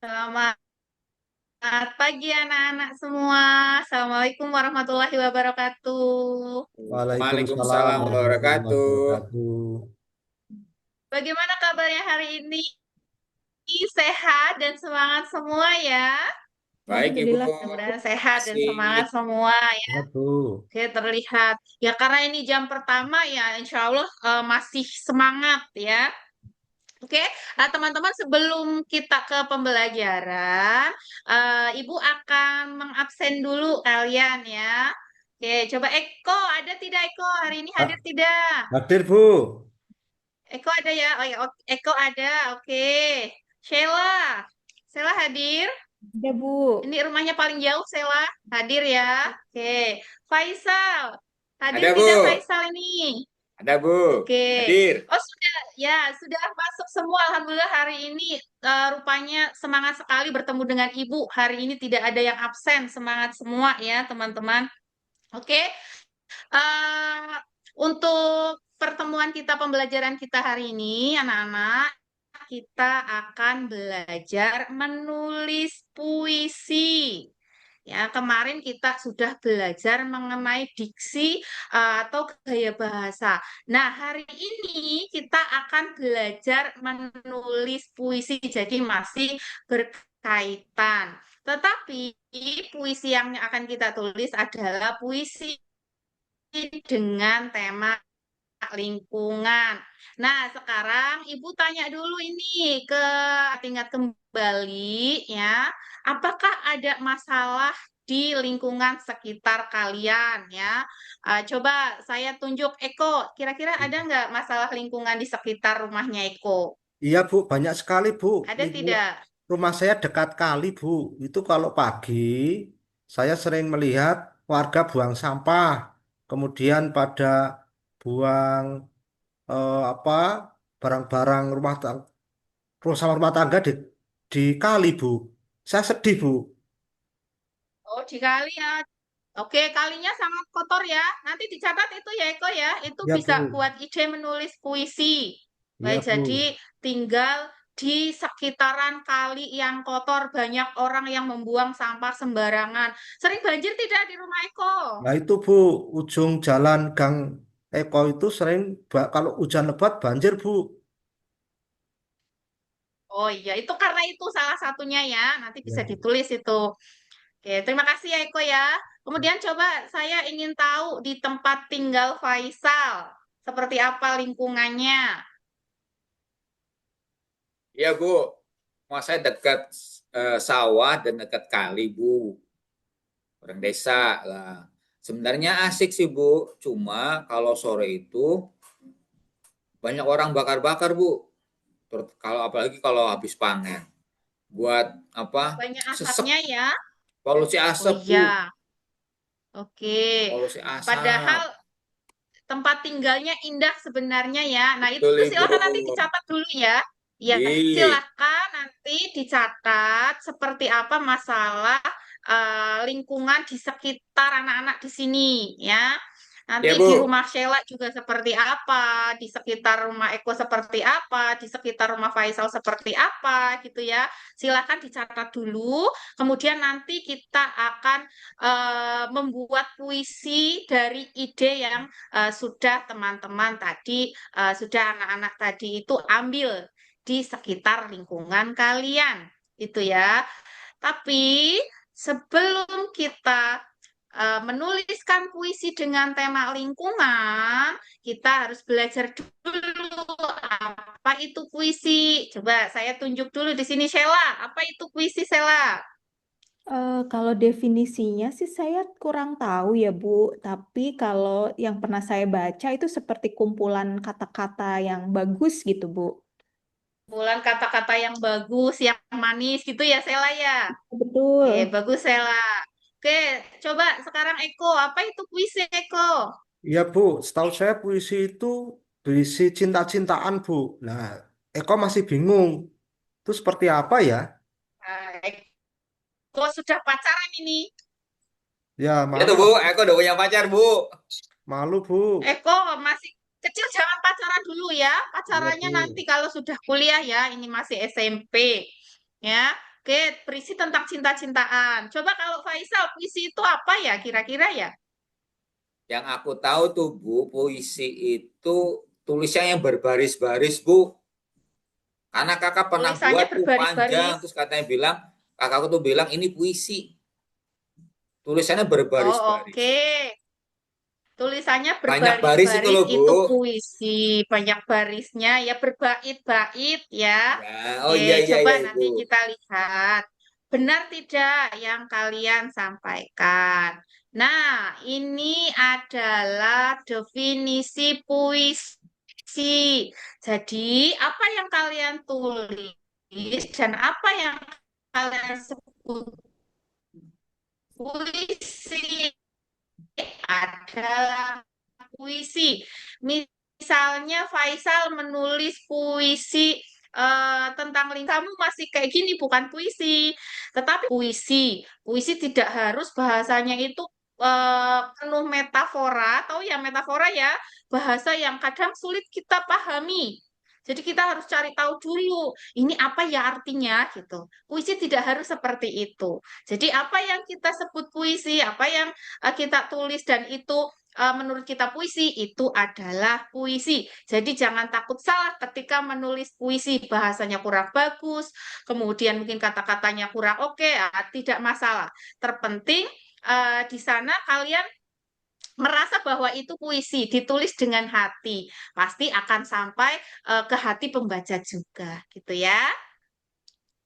Selamat pagi anak-anak semua. Assalamualaikum warahmatullahi wabarakatuh. Waalaikumsalam Waalaikumsalam warahmatullahi wabarakatuh. wabarakatuh. Bagaimana kabarnya hari ini? Sehat dan semangat semua ya. Baik, Ibu. Alhamdulillah. Mudah-mudahan Terima sehat dan kasih. semangat semua ya. Ya, Bu. Oke, terlihat. Ya karena ini jam pertama ya, insya Allah masih semangat ya. Oke, teman-teman sebelum kita ke pembelajaran, Ibu akan mengabsen dulu kalian ya. Oke, coba Eko, ada tidak Eko? Hari ini hadir Ah, tidak? hadir, Bu. Eko ada ya? Oh ya, Eko ada. Oke. Sheila, Sheila hadir. Ada, Bu. Ini rumahnya paling jauh, Sheila. Hadir ya. Oke. Faisal, hadir Ada, Bu. tidak Faisal ini? Ada, Bu. Oke. Hadir. Oh sudah, ya sudah masuk semua. Alhamdulillah hari ini rupanya semangat sekali bertemu dengan Ibu. Hari ini tidak ada yang absen. Semangat semua ya teman-teman. Oke. eh, untuk pertemuan kita, pembelajaran kita hari ini, anak-anak, kita akan belajar menulis puisi. Ya, kemarin kita sudah belajar mengenai diksi atau gaya bahasa. Nah, hari ini kita akan belajar menulis puisi, jadi masih berkaitan. Tetapi puisi yang akan kita tulis adalah puisi dengan tema lingkungan. Nah, sekarang Ibu tanya dulu ini ke tingkat kembali ya. Apakah ada masalah di lingkungan sekitar kalian ya? Coba saya tunjuk Eko. Kira-kira ada nggak masalah lingkungan di sekitar rumahnya Eko? Iya, Bu. Banyak sekali, Bu. Ada tidak? Rumah saya dekat kali, Bu. Itu kalau pagi, saya sering melihat warga buang sampah. Kemudian pada buang apa barang-barang rumah tangga di kali, Bu. Saya sedih, Bu. Oh, di kali ya. Oke, kalinya sangat kotor ya. Nanti dicatat itu ya Eko ya. Itu Iya, bisa Bu. buat ide menulis puisi. Iya, Baik, jadi Bu. tinggal di sekitaran kali yang kotor, banyak orang yang membuang sampah sembarangan. Sering banjir tidak di rumah Eko? Nah itu Bu, ujung jalan Gang Eko itu sering kalau hujan lebat banjir Bu. Oh iya, itu karena itu salah satunya ya. Nanti bisa Ya. ditulis itu. Oke, terima kasih ya Eko ya. Kemudian coba saya ingin tahu di tempat tinggal Faisal, seperti apa lingkungannya? Iya, Bu. Rumah saya dekat sawah dan dekat kali, Bu. Orang desa lah. Sebenarnya asik sih, Bu. Cuma kalau sore itu banyak orang bakar-bakar, Bu. Kalau apalagi kalau habis panen. Buat apa? Banyak Sesek, asapnya ya. polusi Oh asap, Bu. iya, oke. Polusi asap. Padahal tempat tinggalnya indah sebenarnya ya. Nah, itu Betul, Ibu. silakan nanti dicatat dulu ya. Ya, Iya. silakan nanti dicatat seperti apa masalah lingkungan di sekitar anak-anak di sini ya. Nanti Ya, di Bu. rumah Sheila juga seperti apa, di sekitar rumah Eko seperti apa, di sekitar rumah Faisal seperti apa gitu ya. Silakan dicatat dulu. Kemudian nanti kita akan membuat puisi dari ide yang sudah teman-teman tadi, sudah anak-anak tadi itu ambil di sekitar lingkungan kalian, itu ya. Tapi sebelum kita menuliskan puisi dengan tema lingkungan, kita harus belajar dulu apa itu puisi. Coba saya tunjuk dulu di sini, Sheila. Apa itu puisi, Sheila? Kalau definisinya sih saya kurang tahu ya, Bu. Tapi kalau yang pernah saya baca itu seperti kumpulan kata-kata yang bagus gitu, Bu. Bulan kata-kata yang bagus, yang manis gitu ya, Sheila ya. Oke, Betul. bagus Sheila. Oke, coba sekarang Eko, apa itu puisi Eko? Iya Bu, setahu saya puisi itu berisi cinta-cintaan Bu. Nah, Eko masih bingung. Itu seperti apa ya? Nah, Eko sudah pacaran ini. Ya Itu, malu, Bu. Aku udah punya pacar, Bu. malu Bu. Eko masih kecil, jangan pacaran dulu ya. Iya Pacarannya nanti Bu. kalau sudah kuliah ya, ini masih SMP. Ya. Oke, berisi tentang cinta-cintaan. Coba kalau Faisal, puisi itu apa ya kira-kira ya? Yang aku tahu tuh Bu, puisi itu tulisannya yang berbaris-baris Bu. Karena kakak pernah Tulisannya buat tuh panjang, berbaris-baris. terus katanya bilang, kakakku tuh bilang ini puisi. Tulisannya Oh, berbaris-baris. oke. Tulisannya Banyak baris itu berbaris-baris loh Bu. itu puisi. Banyak barisnya ya berbait-bait ya. Ya, oh Oke, iya iya coba iya Ibu. nanti kita lihat. Benar tidak yang kalian sampaikan? Nah, ini adalah definisi puisi. Jadi, apa yang kalian tulis dan apa yang kalian sebut puisi adalah puisi. Misalnya Faisal menulis puisi tentang kamu masih kayak gini, bukan puisi, tetapi puisi. Puisi tidak harus bahasanya itu penuh metafora, atau ya metafora ya, bahasa yang kadang sulit kita pahami. Jadi kita harus cari tahu dulu, ini apa ya artinya gitu. Puisi tidak harus seperti itu. Jadi apa yang kita sebut puisi, apa yang kita tulis dan itu menurut kita puisi, itu adalah puisi. Jadi jangan takut salah ketika menulis puisi, bahasanya kurang bagus, kemudian mungkin kata-katanya kurang oke, tidak masalah. Terpenting di sana kalian merasa bahwa itu puisi, ditulis dengan hati, pasti akan sampai ke hati pembaca juga, gitu ya.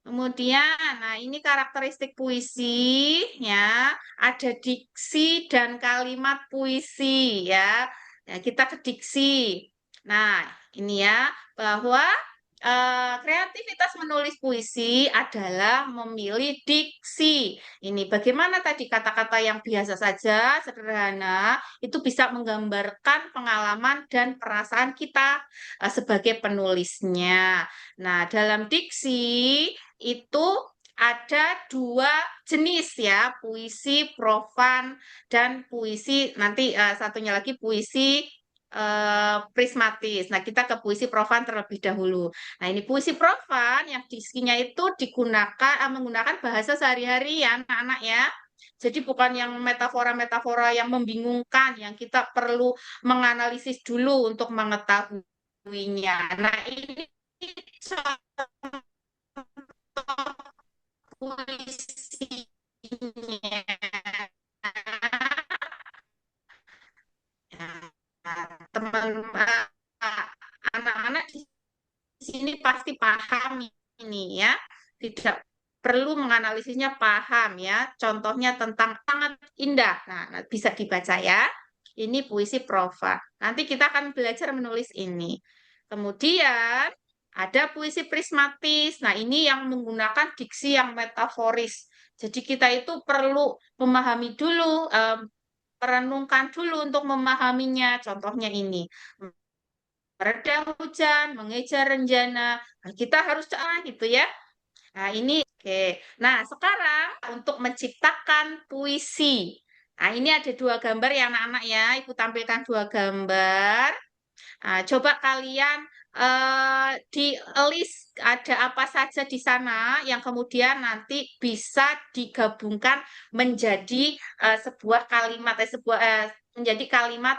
Kemudian, nah ini karakteristik puisi ya, ada diksi dan kalimat puisi ya. Ya, kita ke diksi. Nah, ini ya bahwa kreativitas menulis puisi adalah memilih diksi. Ini bagaimana tadi kata-kata yang biasa saja, sederhana, itu bisa menggambarkan pengalaman dan perasaan kita sebagai penulisnya. Nah, dalam diksi itu ada dua jenis ya, puisi profan dan puisi nanti satunya lagi puisi prismatis. Nah, kita ke puisi profan terlebih dahulu. Nah, ini puisi profan yang diksinya itu digunakan menggunakan bahasa sehari-hari ya, anak-anak ya. Jadi bukan yang metafora-metafora yang membingungkan yang kita perlu menganalisis dulu untuk mengetahuinya. Nah, ini contoh puisinya. Nah, teman anak-anak di sini pasti paham ini ya. Tidak perlu menganalisisnya, paham ya. Contohnya tentang sangat indah. Nah, bisa dibaca ya. Ini puisi prosa. Nanti kita akan belajar menulis ini. Kemudian ada puisi prismatis. Nah, ini yang menggunakan diksi yang metaforis. Jadi kita itu perlu memahami dulu, merenungkan dulu untuk memahaminya. Contohnya ini, mereda hujan, mengejar rencana. Nah, kita harus gitu ya. Nah, ini oke. Nah, sekarang untuk menciptakan puisi. Nah, ini ada dua gambar ya anak-anak ya. Ibu tampilkan dua gambar. Nah, coba kalian di list ada apa saja di sana yang kemudian nanti bisa digabungkan menjadi sebuah kalimat, menjadi kalimat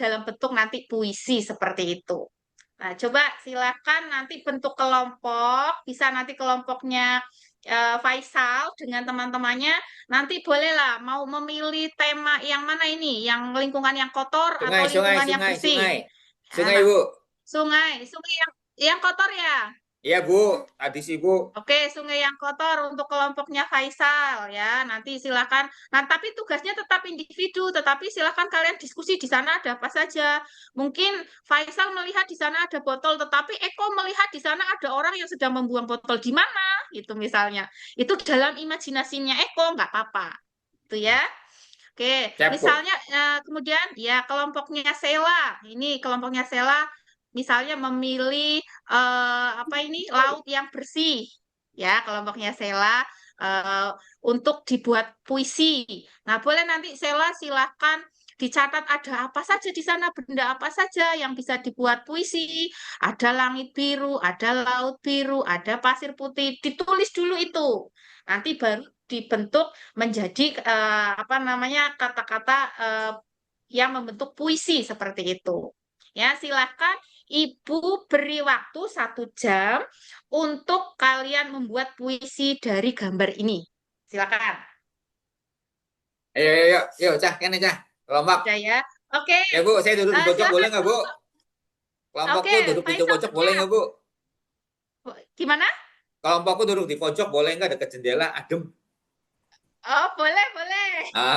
dalam bentuk nanti puisi seperti itu. Nah, coba silakan nanti bentuk kelompok, bisa nanti kelompoknya Faisal dengan teman-temannya, nanti bolehlah mau memilih tema yang mana ini, yang lingkungan yang kotor atau Sungai, sungai, lingkungan yang sungai, bersih. sungai. Sungai, Nah, Bu. sungai yang kotor ya. Iya, Bu. Tadi sih, Bu. Oke, sungai yang kotor untuk kelompoknya Faisal ya. Nanti silakan. Nah, tapi tugasnya tetap individu, tetapi silakan kalian diskusi di sana ada apa saja. Mungkin Faisal melihat di sana ada botol, tetapi Eko melihat di sana ada orang yang sedang membuang botol di mana, gitu misalnya. Itu dalam imajinasinya Eko, nggak apa-apa. Itu ya. Oke, Siap, Bu. misalnya kemudian ya kelompoknya Sela. Ini kelompoknya Sela misalnya memilih apa ini laut yang bersih. Ya, kelompoknya Sela untuk dibuat puisi. Nah, boleh nanti Sela silahkan dicatat ada apa saja di sana, benda apa saja yang bisa dibuat puisi. Ada langit biru, ada laut biru, ada pasir putih. Ditulis dulu itu. Nanti baru dibentuk menjadi apa namanya kata-kata yang membentuk puisi seperti itu. Ya, silakan Ibu beri waktu 1 jam untuk kalian membuat puisi dari gambar ini. Silakan. Ayo, ayo, ayo, yuk, Cah, kene, Cah. Kelompok. Udah ya. Oke, Ya, Bu, saya duduk di pojok boleh silakan nggak, Bu? kelompok. Kelompokku Oke, duduk di Faisal pojok boleh siap. nggak, Bu? Gimana? Kelompokku duduk di pojok boleh nggak, deket jendela, adem. Oh, boleh, boleh.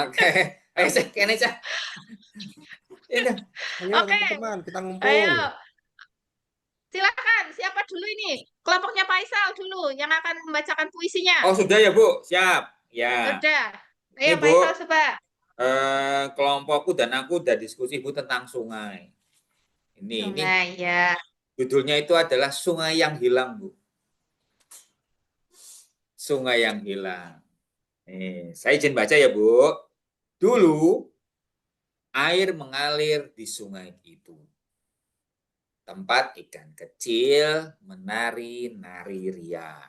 Oke. Ayo, Cah, kene, Cah. Ini. Ayo Oke, teman-teman, kita ngumpul. ayo. Silakan. Siapa dulu ini? Kelompoknya Faisal dulu yang akan membacakan puisinya. Oh, sudah ya, Bu? Siap. Ya. Sudah. Ayo, Ini, Bu, Faisal coba. kelompokku dan aku udah diskusi, Bu, tentang sungai. Ini Sungai, ya. judulnya itu adalah Sungai yang Hilang, Bu. Sungai yang hilang. Saya izin baca ya, Bu. Dulu air mengalir di sungai itu. Tempat ikan kecil menari-nari ria.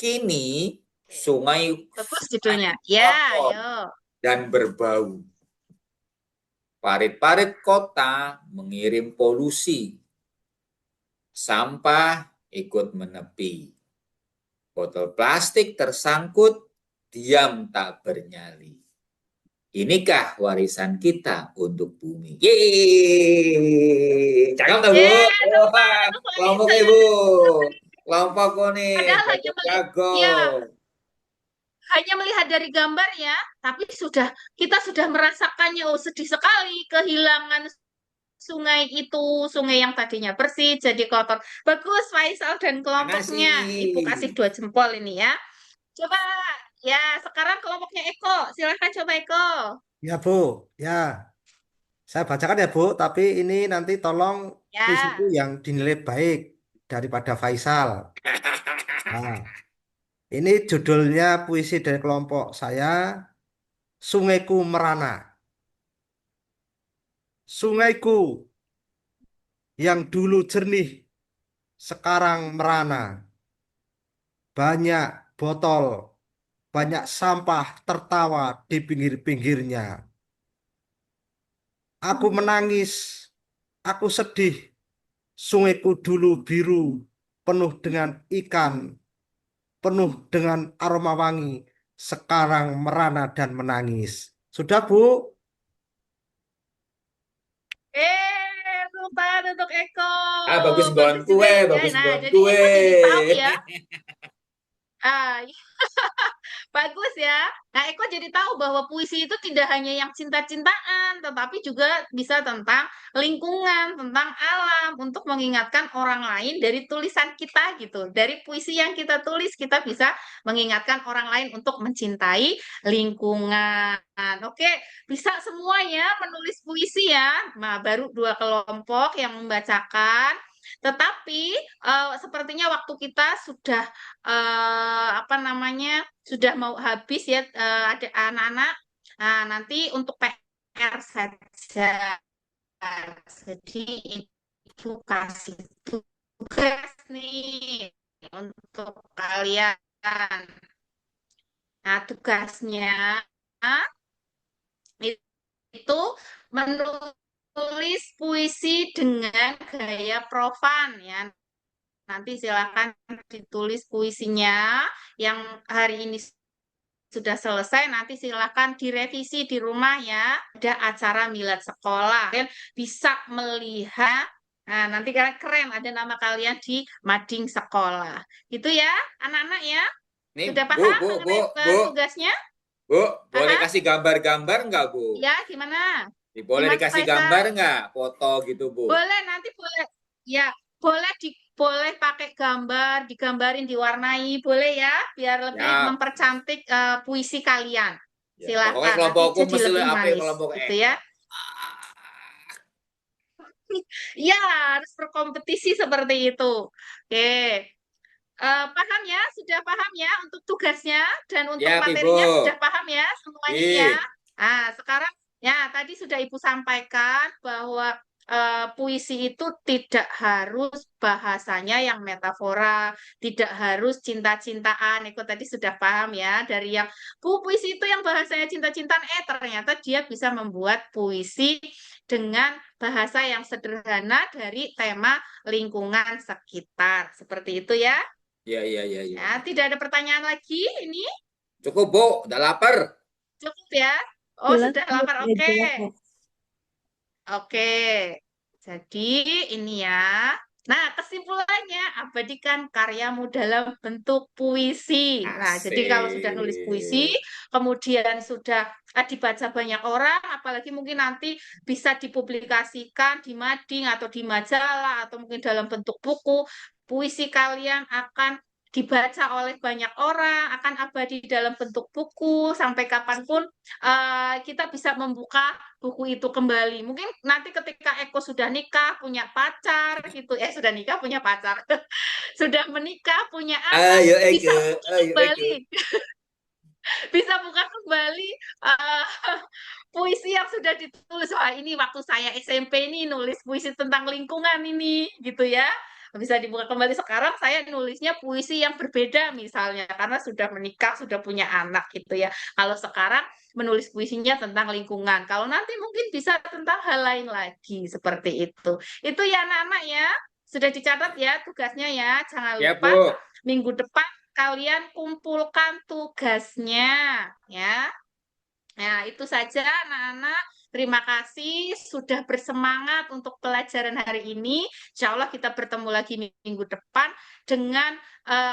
Kini sungai Bagus judulnya. Ya, kotor ayo. dan berbau. Parit-parit kota mengirim polusi. Sampah ikut menepi. Botol plastik tersangkut, diam tak bernyali. Inikah warisan kita untuk bumi? Yeay! Cakep tak, Bu? Aduh, Wah, aduh, kelompok Faisal. Ibu. Kelompokku nih, Padahal hanya jago-jago. ya, hanya melihat dari gambar ya, tapi kita sudah merasakannya. Oh, sedih sekali kehilangan sungai itu, sungai yang tadinya bersih jadi kotor. Bagus Faisal dan kelompoknya. Ibu kasih Makasih. 2 jempol ini ya. Coba ya, sekarang kelompoknya Eko. Silahkan coba Eko. Ya Bu, ya saya bacakan ya Bu, tapi ini nanti tolong puisiku Ya. yang dinilai baik daripada Faisal. Nah, ini judulnya puisi dari kelompok saya, Sungaiku Merana. Sungaiku yang dulu jernih, sekarang merana. Banyak botol, banyak sampah tertawa di pinggir-pinggirnya. Aku menangis, aku sedih. Sungaiku dulu biru, penuh dengan ikan, penuh dengan aroma wangi. Sekarang merana dan menangis. Sudah, Bu? Tepuk tangan untuk Eko. Bagus nggon Bagus juga kue, ya. bagus Nah, nggon jadi kue. Eko jadi tahu ya. Ah, bagus ya. Nah, Eko jadi tahu bahwa puisi itu tidak hanya yang cinta-cintaan, tetapi juga bisa tentang lingkungan, tentang alam, untuk mengingatkan orang lain dari tulisan kita gitu. Dari puisi yang kita tulis, kita bisa mengingatkan orang lain untuk mencintai lingkungan. Oke, bisa semuanya menulis puisi ya. Nah, baru 2 kelompok yang membacakan. Tetapi sepertinya waktu kita sudah apa namanya sudah mau habis ya ada anak-anak. Nah, nanti untuk PR saja. Jadi Ibu kasih tugas nih untuk kalian. Nah, tugasnya itu menulis puisi dengan gaya profan ya. Nanti silakan ditulis puisinya yang hari ini sudah selesai. Nanti silakan direvisi di rumah ya. Ada acara milad sekolah. Kalian bisa melihat. Nah, nanti keren ada nama kalian di mading sekolah. Gitu ya, anak-anak ya. Nih, Sudah Bu, paham Bu, Bu, mengenai Bu, tugasnya? Bu, boleh Aha, kasih gambar-gambar nggak, Bu? ya, gimana? Boleh Gimana dikasih Faisal? gambar nggak? Foto gitu, Bu. Boleh nanti boleh. Ya, boleh pakai gambar, digambarin, diwarnai, boleh ya, biar lebih Ya, mempercantik puisi kalian. ya. Pokoknya Silakan, nanti kelompokku jadi mesti lebih apik manis, kelompok gitu ya. Eko. Ya, harus berkompetisi seperti itu. Oke. Paham ya? Sudah paham ya untuk tugasnya dan untuk Ya, Ibu. materinya sudah paham ya semua ini ya. Ih, Nah, sekarang Ya, tadi sudah Ibu sampaikan bahwa puisi itu tidak harus bahasanya yang metafora, tidak harus cinta-cintaan. Itu tadi sudah paham ya dari yang puisi itu yang bahasanya cinta-cintaan. Ternyata dia bisa membuat puisi dengan bahasa yang sederhana dari tema lingkungan sekitar. Seperti itu ya. Iya, iya, iya, iya. Ya, tidak ada pertanyaan lagi ini. Cukup, Bu. Udah lapar. Cukup ya. Oh, Jelas, sudah Bu. lapar. Ya, Oke. jelas, Bu. Oke, jadi ini ya. Nah, kesimpulannya, abadikan karyamu dalam bentuk puisi. Nah, jadi kalau sudah nulis puisi, Asik. kemudian sudah dibaca banyak orang, apalagi mungkin nanti bisa dipublikasikan di mading atau di majalah, atau mungkin dalam bentuk buku, puisi kalian akan dibaca oleh banyak orang, akan abadi dalam bentuk buku, sampai kapanpun kita bisa membuka buku itu kembali. Mungkin nanti ketika Eko sudah nikah, punya pacar gitu, sudah nikah, punya pacar, sudah menikah, punya anak, Ayo, bisa Eke. buka Ayo, Eke. kembali, bisa buka kembali eh, puisi yang sudah ditulis. Wah, ini waktu saya SMP ini nulis puisi tentang lingkungan ini, gitu ya. Bisa dibuka kembali. Sekarang saya nulisnya puisi yang berbeda misalnya, karena sudah menikah, sudah punya anak gitu ya. Kalau sekarang menulis puisinya tentang lingkungan. Kalau nanti mungkin bisa tentang hal lain lagi, seperti itu. Itu ya anak-anak ya. Sudah dicatat ya tugasnya ya. Jangan Ya, lupa Bu. minggu depan kalian kumpulkan tugasnya ya. Nah, itu saja anak-anak. Terima kasih sudah bersemangat untuk pelajaran hari ini. Insya Allah kita bertemu lagi minggu depan dengan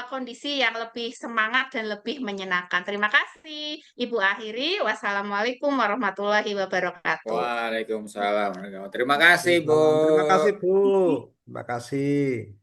kondisi yang lebih semangat dan lebih menyenangkan. Terima kasih. Ibu akhiri. Wassalamualaikum warahmatullahi wabarakatuh. Waalaikumsalam. Terima kasih, Bu. Terima kasih, Bu. Terima kasih.